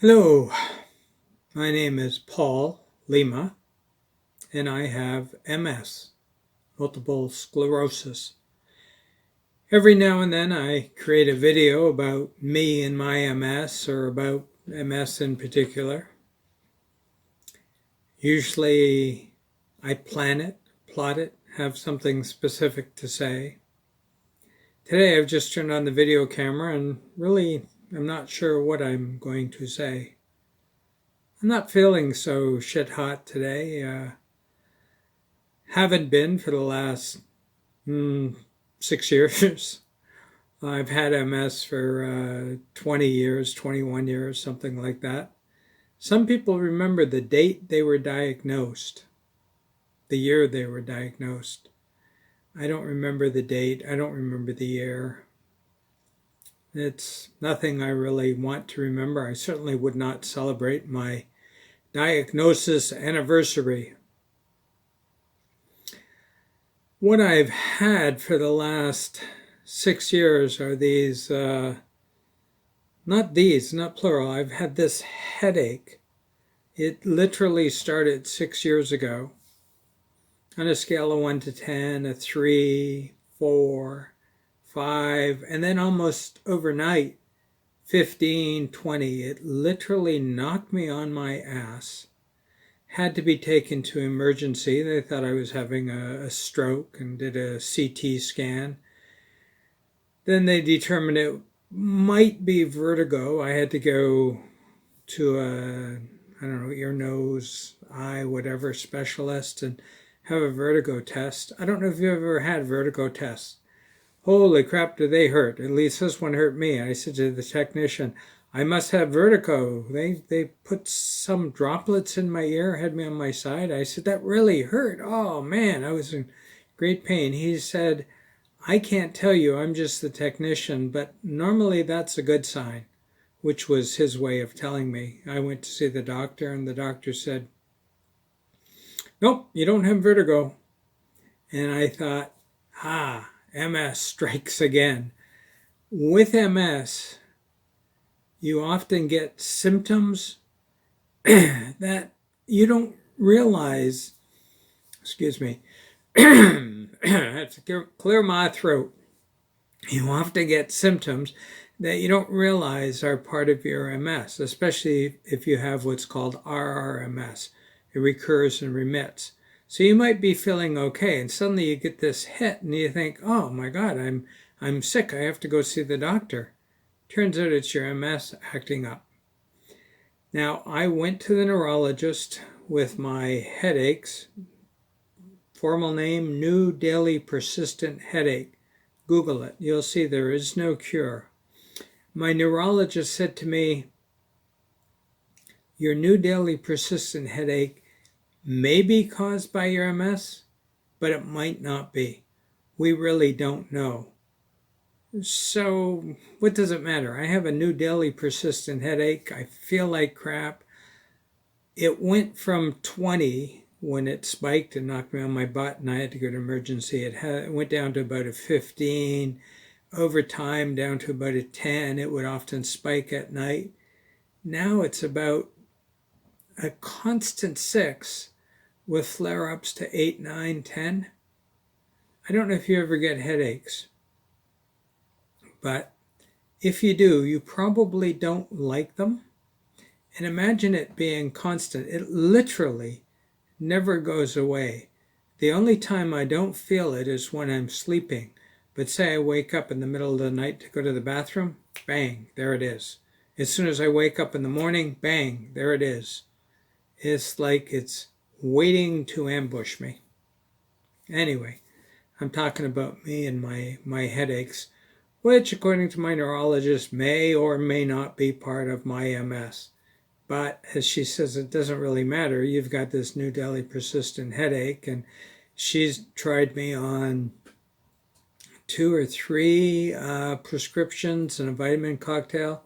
Hello, my name is Paul Lima, and I have MS, multiple sclerosis. Every now and then I create a video about me and my MS or about MS in particular. Usually I plan it, plot it, have something specific to say. Today I've just turned on the video camera and really I'm not sure what I'm going to say. I'm not feeling so shit hot today. Haven't been for the last 6 years. I've had MS for 20 years, 21 years, something like that. Some people remember the date they were diagnosed, the year they were diagnosed. I don't remember the date. I don't remember the year. It's nothing I really want to remember. I certainly would not celebrate my diagnosis anniversary. What I've had for the last 6 years are not plural. I've had this headache. It literally started 6 years ago. On a scale of 1 to 10, a 3, 4, 5, and then almost overnight, 15, 20. It literally knocked me on my ass. Had to be taken to emergency. They thought I was having a stroke and did a CT scan. Then they determined it might be vertigo. I had to go to ear, nose, eye, whatever specialist and have a vertigo test. I don't know if you've ever had vertigo tests. Holy crap, do they hurt? At least this one hurt me. I said to the technician, I must have vertigo. They put some droplets in my ear, had me on my side. I said, that really hurt. Oh man, I was in great pain. He said, I can't tell you, I'm just the technician, but normally that's a good sign, which was his way of telling me. I went to see the doctor and the doctor said, nope, you don't have vertigo. And I thought, MS strikes again. With MS, you often get symptoms that you don't realize, I have to clear my throat. You often get symptoms that you don't realize are part of your MS, especially if you have what's called RRMS. It recurs and remits. So you might be feeling okay, and suddenly you get this hit, and you think, oh my God, I'm sick, I have to go see the doctor. Turns out it's your MS acting up. Now, I went to the neurologist with my headaches. Formal name, new daily persistent headache. Google it. You'll see there is no cure. My neurologist said to me, your new daily persistent headache may be caused by your MS, but it might not be. We really don't know. So what does it matter? I have a new daily persistent headache. I feel like crap. It went from 20 when it spiked and knocked me on my butt and I had to go to emergency. It went down to about a 15. Over time, down to about a 10. It would often spike at night. Now it's about a constant 6 with flare-ups to 8, 9, 10. I don't know if you ever get headaches. But if you do, you probably don't like them. And imagine it being constant. It literally never goes away. The only time I don't feel it is when I'm sleeping. But say I wake up in the middle of the night to go to the bathroom, bang, there it is. As soon as I wake up in the morning, bang, there it is. It's like it's waiting to ambush me. Anyway, I'm talking about me and my headaches, which according to my neurologist may or may not be part of my MS. But as she says, it doesn't really matter. You've got this new daily persistent headache, and she's tried me on 2 or 3 prescriptions and a vitamin cocktail.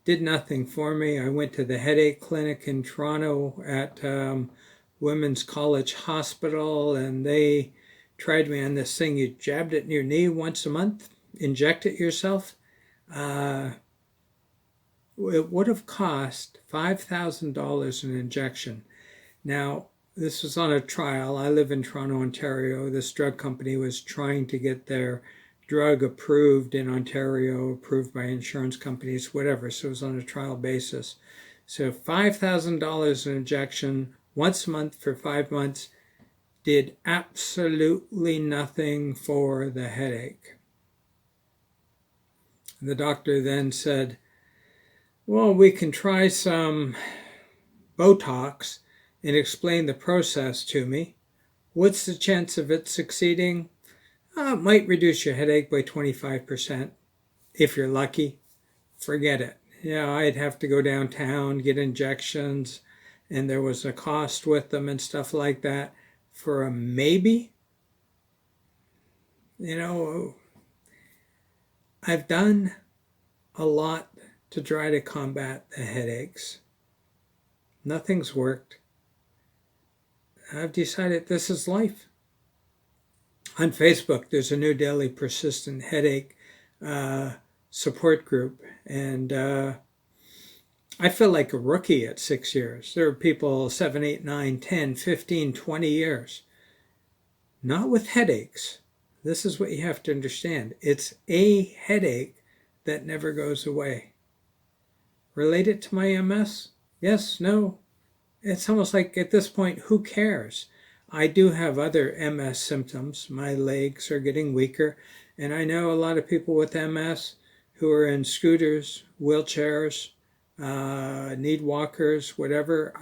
Did nothing for me. I went to the headache clinic in Toronto at Women's College Hospital, and they tried me on this thing. You jabbed it in your knee once a month, inject it yourself. it would have cost $5,000 an injection. Now, this was on a trial. I live in Toronto, Ontario. This drug company was trying to get their drug approved in Ontario, approved by insurance companies, whatever. So it was on a trial basis. So $5,000 an injection once a month for 5 months did absolutely nothing for the headache. The doctor then said, well, we can try some Botox and explain the process to me. What's the chance of it succeeding? It might reduce your headache by 25%. If you're lucky, forget it. I'd have to go downtown, get injections, and there was a cost with them and stuff like that. For a maybe, I've done a lot to try to combat the headaches. Nothing's worked. I've decided this is life. On Facebook, there's a new daily persistent headache support group, and I feel like a rookie at 6 years. There are people 7, 8, 9, 10, 15, 20 years. Not with headaches. This is what you have to understand. It's a headache that never goes away. Relate it to my MS? Yes, no. It's almost like at this point, who cares? I do have other MS symptoms. My legs are getting weaker. And I know a lot of people with MS who are in scooters, wheelchairs, need walkers, whatever.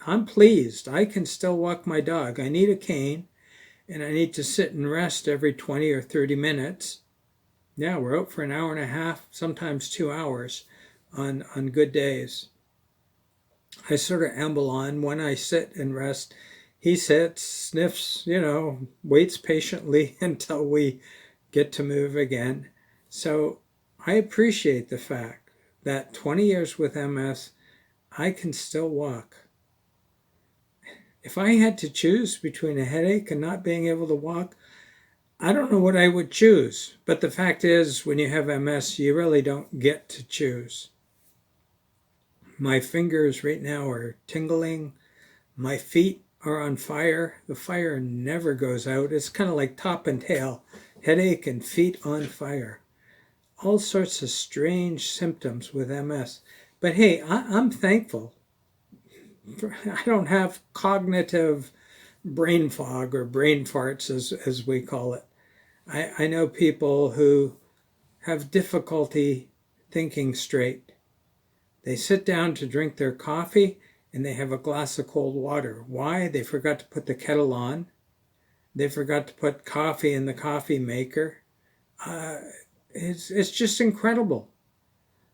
I'm pleased. I can still walk my dog. I need a cane, and I need to sit and rest every 20 or 30 minutes. Yeah, we're out for an hour and a half, sometimes 2 hours on good days. I sort of amble on. When I sit and rest, he sits, sniffs, waits patiently until we get to move again. So I appreciate the fact that 20 years with MS, I can still walk. If I had to choose between a headache and not being able to walk, I don't know what I would choose. But the fact is, when you have MS, you really don't get to choose. My fingers right now are tingling. My feet are on fire. The fire never goes out. It's kind of like top and tail, headache and feet on fire. All sorts of strange symptoms with MS. But hey, I'm thankful. I don't have cognitive brain fog or brain farts, as we call it. I know people who have difficulty thinking straight. They sit down to drink their coffee and they have a glass of cold water. Why? They forgot to put the kettle on. They forgot to put coffee in the coffee maker. It's just incredible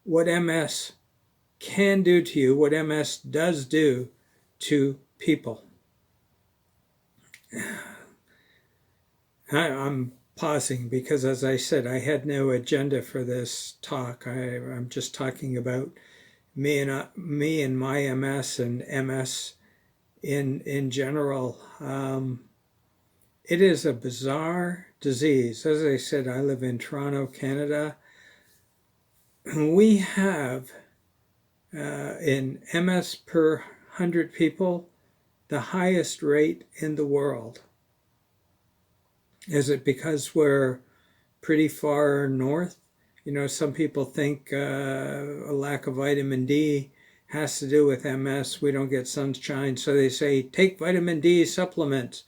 what MS can do to you, what MS does do to people. I'm pausing because, as I said, I had no agenda for this talk. I'm just talking about me and my MS and MS in general. It is a bizarre disease. As I said, I live in Toronto, Canada. We have in MS per 100 people the highest rate in the world. Is it because we're pretty far north? Some people think a lack of vitamin D has to do with MS. We don't get sunshine, so they say, take vitamin D supplements.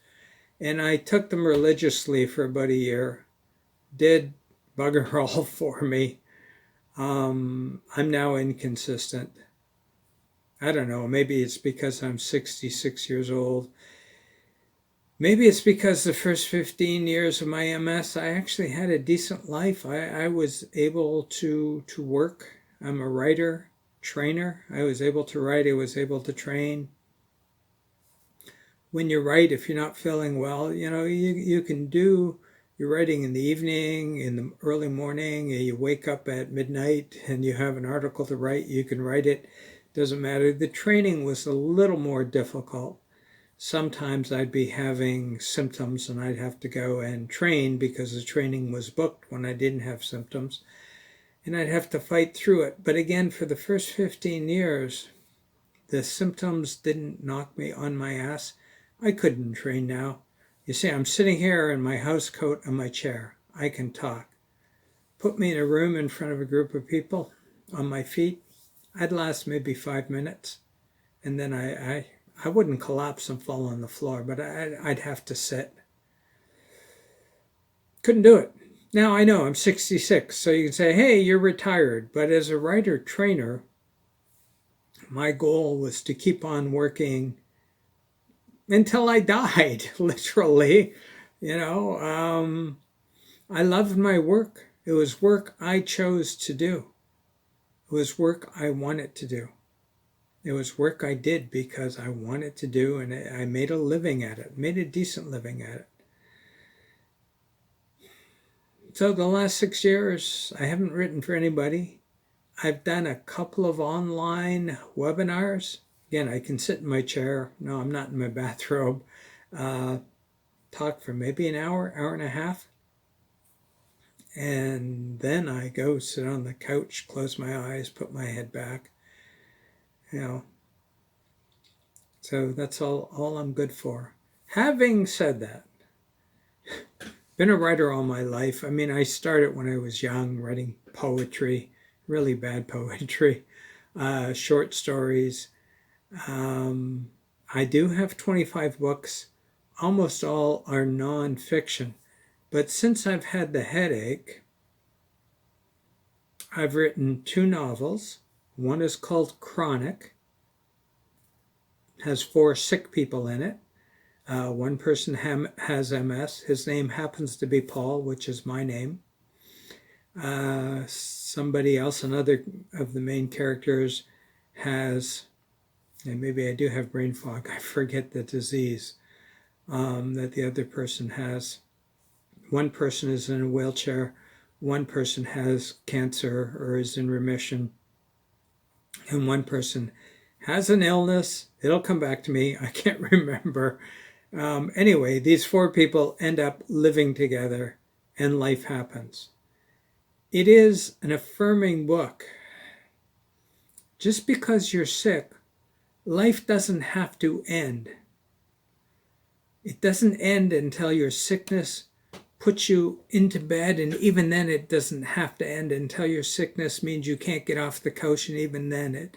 And I took them religiously for about a year. Did bugger all for me. I'm now inconsistent. I don't know, maybe it's because I'm 66 years old. Maybe it's because the first 15 years of my MS, I actually had a decent life. I was able to work. I'm a writer, trainer. I was able to write. I was able to train. When you write, if you're not feeling well, you can do your writing in the evening, in the early morning. You wake up at midnight and you have an article to write. You can write it. Doesn't matter. The training was a little more difficult. Sometimes I'd be having symptoms and I'd have to go and train because the training was booked when I didn't have symptoms. and I'd have to fight through it. But again, for the first 15 years, the symptoms didn't knock me on my ass. I couldn't train now. You see, I'm sitting here in my house coat and my chair. I can talk. Put me in a room in front of a group of people on my feet. I'd last maybe 5 minutes. And then I wouldn't collapse and fall on the floor, but I'd have to sit. Couldn't do it. Now I know I'm 66, so you can say, hey, you're retired. But as a writer trainer, my goal was to keep on working until I died, literally. I loved my work. It was work I chose to do. It was work I wanted to do. It was work I did because I wanted to do, and I made a living at it, made a decent living at it. So the last 6 years, I haven't written for anybody. I've done a couple of online webinars. Again, I can sit in my chair. No, I'm not in my bathrobe. Talk for maybe an hour, hour and a half. And then I go sit on the couch, close my eyes, put my head back. So that's all I'm good for. Having said that, been a writer all my life. I mean, I started when I was young, writing poetry, really bad poetry, short stories. I do have 25 books. Almost all are nonfiction. But since I've had the headache, I've written 2 novels. One is called Chronic. Has 4 sick people in it. One person has MS. His name happens to be Paul, which is my name. Somebody else, another of the main characters, has, and maybe I do have brain fog, I forget the disease that the other person has. One person is in a wheelchair. One person has cancer or is in remission. And one person has an illness. It'll come back to me. I can't remember. Anyway, these 4 people end up living together and life happens. It is an affirming book. Just because you're sick, life doesn't have to end. It doesn't end until your sickness puts you into bed, and even then it doesn't have to end until your sickness means you can't get off the couch, and even then it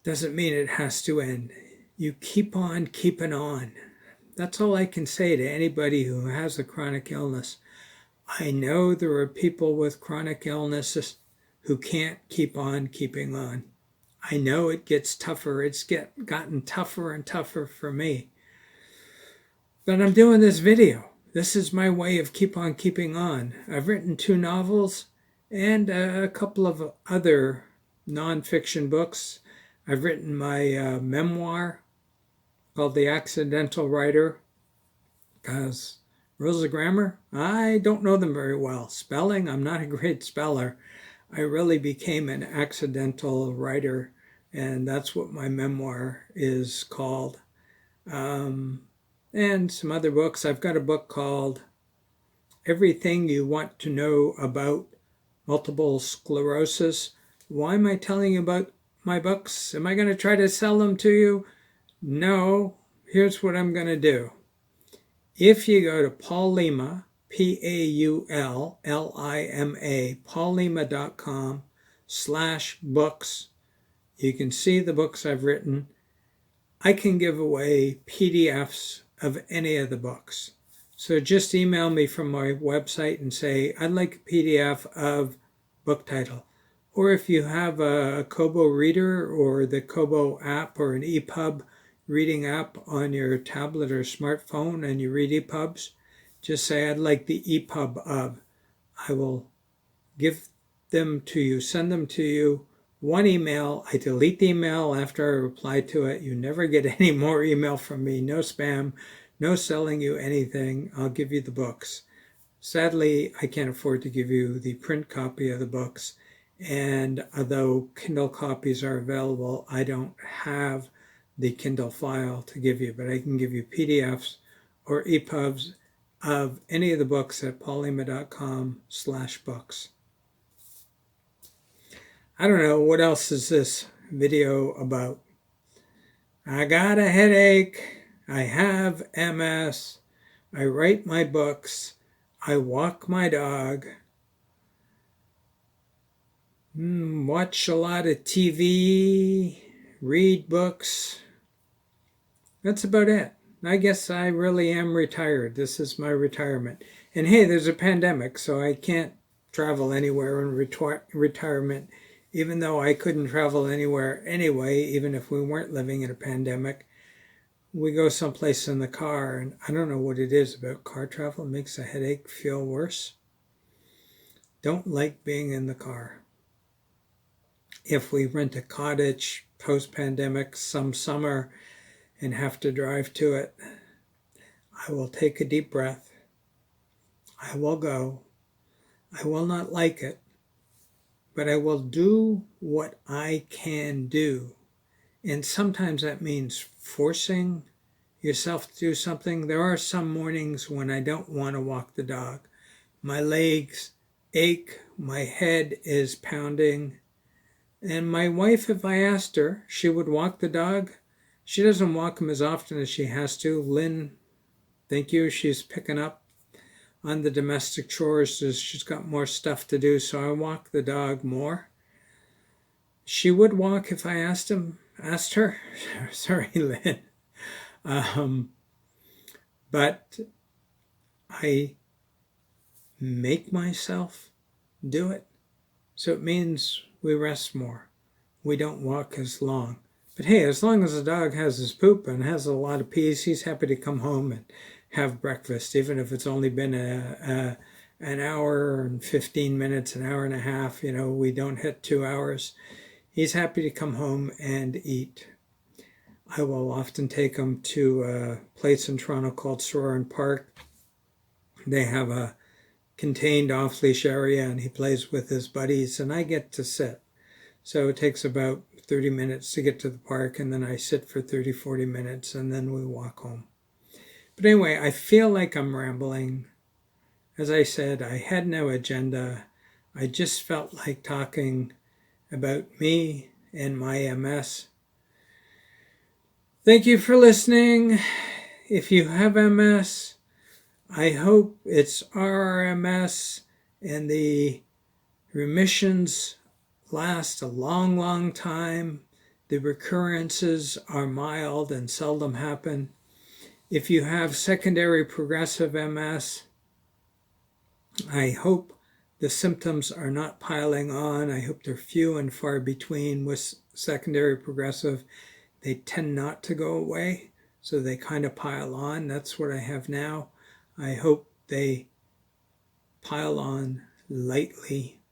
doesn't mean it has to end. You keep on keeping on. That's all I can say to anybody who has a chronic illness. I know there are people with chronic illnesses who can't keep on keeping on. I know it gets tougher. It's gotten tougher and tougher for me. But I'm doing this video. This is my way of keep on keeping on. I've written 2 novels and a couple of other nonfiction books. I've written my memoir called The Accidental Writer, because rules of grammar, I don't know them very well. Spelling, I'm not a great speller. I really became an accidental writer, and that's what my memoir is called. And some other books. I've got a book called Everything You Want to Know About Multiple Sclerosis. Why am I telling you about my books? Am I going to try to sell them to you? No. Here's what I'm going to do. If you go to Paul Lima, Paullima, paullima.com/books, you can see the books I've written. I can give away PDFs of any of the books. So just email me from my website and say, I'd like a PDF of book title. Or if you have a Kobo reader or the Kobo app or an EPUB reading app on your tablet or smartphone and you read EPUBs, just say, I'd like the EPUB of. I will give them to you, send them to you. One email, I delete the email after I reply to it. You never get any more email from me. No spam, no selling you anything. I'll give you the books. Sadly, I can't afford to give you the print copy of the books. And although Kindle copies are available, I don't have the Kindle file to give you, but I can give you PDFs or EPUBs of any of the books at paullima.com/books. I don't know, what else is this video about? I got a headache. I have MS. I write my books. I walk my dog. Watch a lot of TV. Read books. That's about it. I guess I really am retired. This is my retirement. And hey, there's a pandemic, so I can't travel anywhere in retirement, even though I couldn't travel anywhere anyway, even if we weren't living in a pandemic. We go someplace in the car, and I don't know what it is about car travel. It makes a headache feel worse. Don't like being in the car. If we rent a cottage post-pandemic some summer and have to drive to it, I will take a deep breath. I will go. I will not like it, but I will do what I can do. And sometimes that means forcing yourself to do something. There are some mornings when I don't want to walk the dog. My legs ache, my head is pounding. And my wife, if I asked her, she would walk the dog. She doesn't walk him as often as she has to. Lynn, thank you, she's picking up on the domestic chores. She's got more stuff to do, so I walk the dog more. She would walk if I asked her. Sorry, Lynn. But I make myself do it. So it means we rest more. We don't walk as long. But hey, as long as the dog has his poop and has a lot of peas, he's happy to come home and have breakfast, even if it's only been an hour and 15 minutes, an hour and a half. We don't hit 2 hours. He's happy to come home and eat. I will often take him to a place in Toronto called Soren Park. They have a contained off-leash area, and he plays with his buddies, and I get to sit. So it takes about 30 minutes to get to the park, and then I sit for 30, 40 minutes, and then we walk home. But anyway, I feel like I'm rambling. As I said, I had no agenda. I just felt like talking about me and my MS. Thank you for listening. If you have MS, I hope it's RRMS and the remissions last a long, long time. The recurrences are mild and seldom happen. If you have secondary progressive MS, I hope the symptoms are not piling on. I hope they're few and far between. With secondary progressive, they tend not to go away, so they kind of pile on. That's what I have now. I hope they pile on lightly.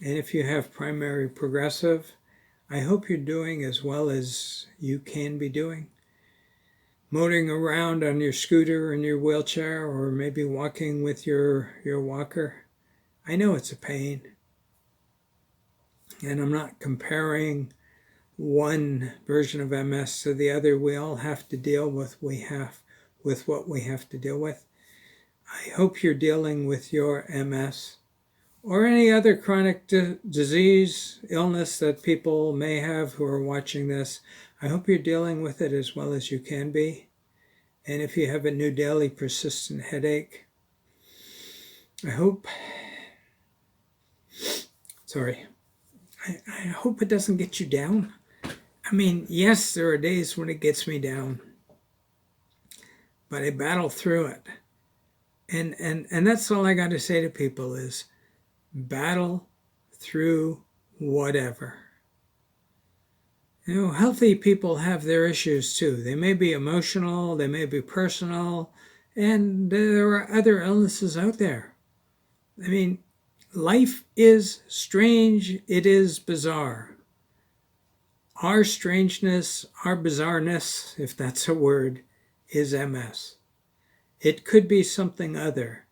And if you have primary progressive, I hope you're doing as well as you can be doing. Motoring around on your scooter in your wheelchair, or maybe walking with your walker. I know it's a pain. And I'm not comparing one version of MS to the other. We all have to deal with what we have to deal with. I hope you're dealing with your MS or any other chronic disease, illness that people may have who are watching this. I hope you're dealing with it as well as you can be. And if you have a new daily persistent headache, I hope it doesn't get you down. I mean, yes, there are days when it gets me down, but I battle through it. And that's all I got to say to people is battle through whatever. Healthy people have their issues too. They may be emotional, they may be personal, and there are other illnesses out there. I mean, life is strange, it is bizarre. Our strangeness, our bizarreness, if that's a word, is MS. It could be something other.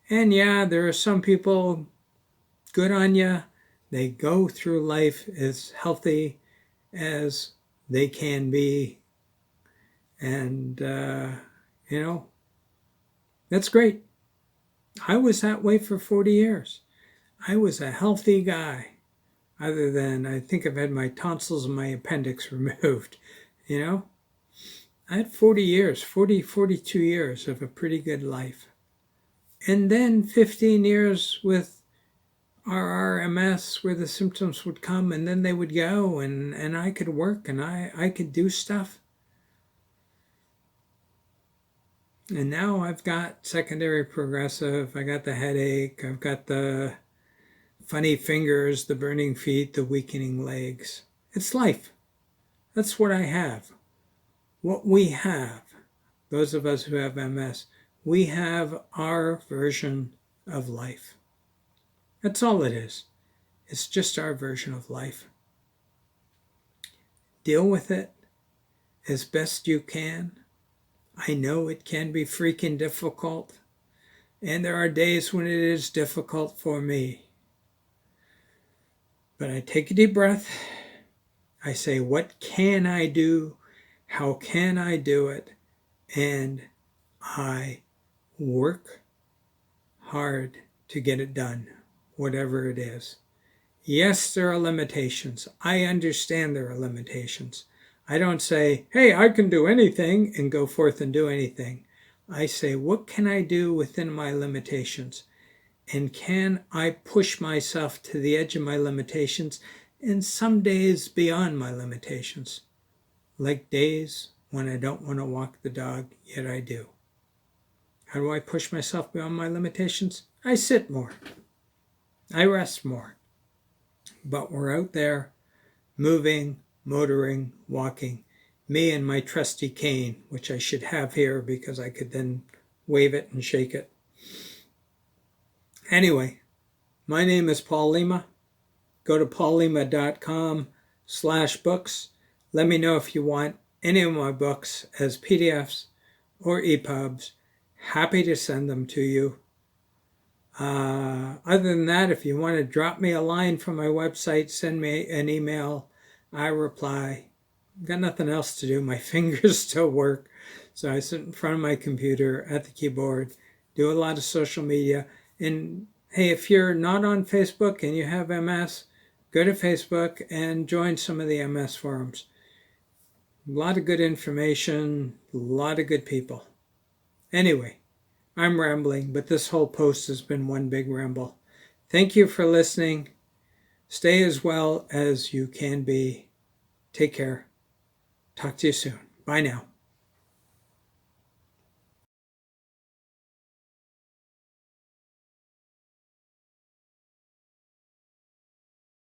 And yeah, there are some people, good on you, they go through life as healthy as they can be. And, that's great. I was that way for 40 years. I was a healthy guy. other than I think I've had my tonsils and my appendix removed. You know, I had 40 years, 42 years of a pretty good life. And then 15 years with RRMS where the symptoms would come and then they would go, and I could work and I could do stuff. And now I've got secondary progressive, I got the headache, I've got the funny fingers, the burning feet, the weakening legs. It's life. That's what I have. What we have, those of us who have MS, we have our version of life. That's all it is. It's just our version of life. Deal with it as best you can. I know it can be freaking difficult, and there are days when it is difficult for me. But I take a deep breath. I say, what can I do? How can I do it? And I work hard to get it done, whatever it is. Yes, there are limitations. I understand there are limitations. I don't say, hey, I can do anything and go forth and do anything. I say, what can I do within my limitations? And can I push myself to the edge of my limitations and some days beyond my limitations? Like days when I don't want to walk the dog, yet I do. How do I push myself beyond my limitations? I sit more. I rest more. But we're out there moving, motoring, walking. Me and my trusty cane, which I should have here because I could then wave it and shake it. Anyway, my name is Paul Lima. Go to paullima.com/books. Let me know if you want any of my books as PDFs or EPUBs. Happy to send them to you. Other than that, if you want to drop me a line from my website, send me an email. I reply. I've got nothing else to do. My fingers still work. So I sit in front of my computer at the keyboard, do a lot of social media. And hey, if you're not on Facebook and you have MS, go to Facebook and join some of the MS forums. A lot of good information, a lot of good people. Anyway, I'm rambling, but this whole post has been one big ramble. Thank you for listening. Stay as well as you can be. Take care. Talk to you soon. Bye now.